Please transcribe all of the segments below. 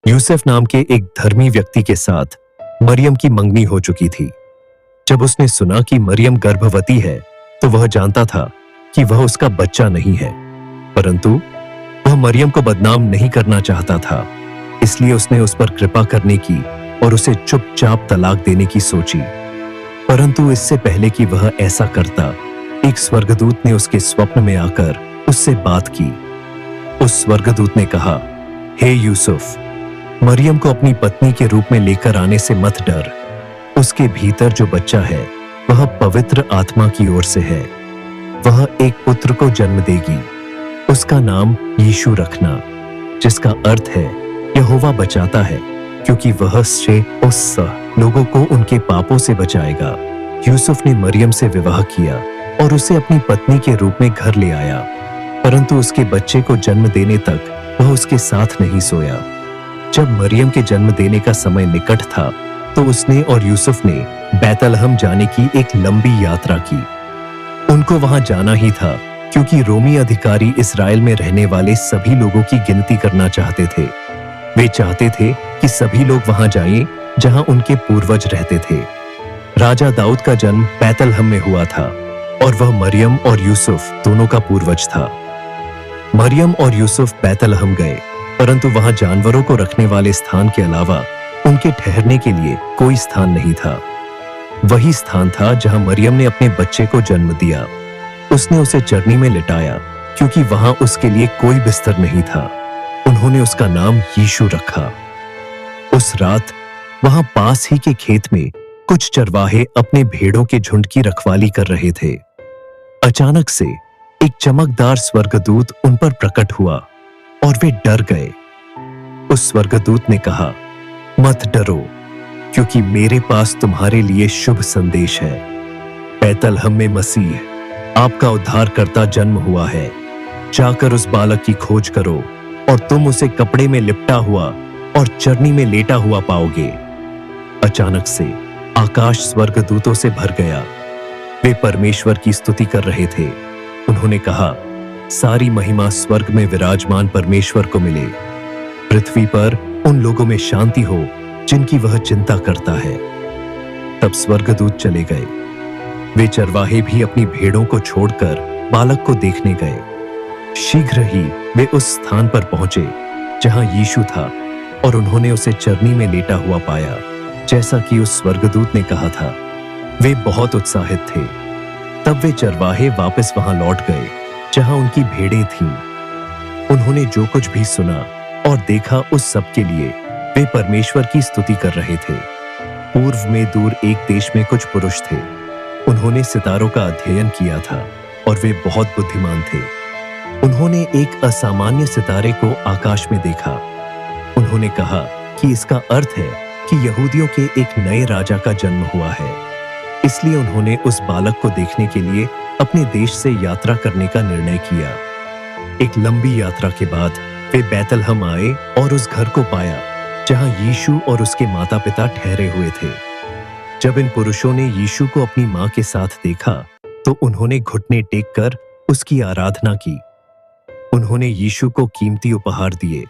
यूसुफ नाम के एक धर्मी व्यक्ति के साथ मरियम की मंगनी हो चुकी थी। जब उसने सुना कि मरियम गर्भवती है तो वह जानता था कि वह उसका बच्चा नहीं है, परंतु वह मरियम को बदनाम नहीं करना चाहता था। इसलिए उसने उस पर कृपा करने की और उसे चुपचाप तलाक देने की सोची। परंतु इससे पहले कि वह ऐसा करता, एक स्वर्गदूत ने उसके स्वप्न में आकर उससे बात की। उस स्वर्गदूत ने कहा, हे यूसुफ, मरियम को अपनी पत्नी के रूप में लेकर आने से मत डर। उसके भीतर जो बच्चा है वह पवित्र आत्मा की ओर से है। वह एक पुत्र को जन्म देगी। उसका नाम यीशु रखना, जिसका अर्थ है यहोवा बचाता है, क्योंकि वह से उस लोगों को उनके पापों से बचाएगा। यूसुफ ने मरियम से विवाह किया और उसे अपनी पत्नी के रूप में घर ले आया, परंतु उसके बच्चे को जन्म देने तक वह उसके साथ नहीं सोया। जब मरियम के जन्म देने का समय निकट था तो उसने और यूसुफ ने बैतलहम जाने की एक लंबी यात्रा की। उनको वहां जाना ही था क्योंकि रोमी अधिकारी इस्राएल में रहने वाले सभी लोगों की गिनती करना चाहते थे। वे चाहते थे कि सभी लोग वहां जाएं जहां उनके पूर्वज रहते थे। राजा दाऊद का जन्म बैतलहम में हुआ था और वह मरियम और यूसुफ दोनों का पूर्वज था। मरियम और यूसुफ बैतलहम गए, परंतु वहां जानवरों को रखने वाले स्थान के अलावा उनके ठहरने के लिए कोई स्थान नहीं था। वही स्थान था जहां मरियम ने अपने बच्चे को जन्म दिया। उसने उसे चरनी में लिटाया क्योंकि वहां उसके लिए कोई बिस्तर नहीं था। उन्होंने उसका नाम यीशु रखा। उस रात वहां पास ही के खेत में कुछ चरवाहे अपने भेड़ों के झुंड की रखवाली कर रहे थे। अचानक से एक चमकदार स्वर्गदूत उन पर प्रकट हुआ और वे डर गए। उस स्वर्गदूत ने कहा, मत डरो, क्योंकि मेरे पास तुम्हारे लिए शुभ संदेश है। बैतलहम में मसीह आपका उद्धारकर्ता जन्म हुआ है। जाकर उस बालक की खोज करो और तुम उसे कपड़े में लिपटा हुआ और चरनी में लेटा हुआ पाओगे। अचानक से आकाश स्वर्गदूतों से भर गया। वे परमेश्वर की स्तुति कर रहे थे। उन्होंने कहा, सारी महिमा स्वर्ग में विराजमान परमेश्वर को मिले। पृथ्वी पर उन लोगों में शांति हो जिनकी वह चिंता करता है। तब स्वर्गदूत चले गए। वे चरवाहे भी अपनी भेड़ों को छोड़कर बालक को देखने गए। शीघ्र ही वे उस स्थान पर पहुंचे जहां यीशु था और उन्होंने उसे चरनी में लेटा हुआ पाया, जैसा कि उस स्वर्गदूत ने कहा था। वे बहुत उत्साहित थे। तब वे चरवाहे वापस वहां लौट गए जहां उनकी भेड़ें थीं। उन्होंने जो कुछ भी सुना और देखा उस सब के लिए वे परमेश्वर की स्तुति कर रहे थे। पूर्व में दूर एक देश में कुछ पुरुष थे। उन्होंने सितारों का अध्ययन किया था और वे बहुत बुद्धिमान थे। उन्होंने एक असामान्य सितारे को आकाश में देखा। उन्होंने कहा कि इसका अर्थ है कि यहूदियों के एक नए राजा का जन्म हुआ है। इसलिए उन्होंने उस बालक को देखने के लिए अपने देश से यात्रा करने का निर्णय किया। एक लंबी यात्रा के बाद वे बैतलहम आए और उस घर को पाया जहां यीशु और उसके माता-पिता ठहरे हुए थे। जब इन पुरुषों ने यीशु को अपनी मां के साथ देखा तो उन्होंने घुटने टेककर उसकी आराधना की। उन्होंने यीशु को कीमती उपहार दिए।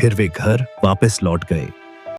फिर वे घर वापस लौट गए।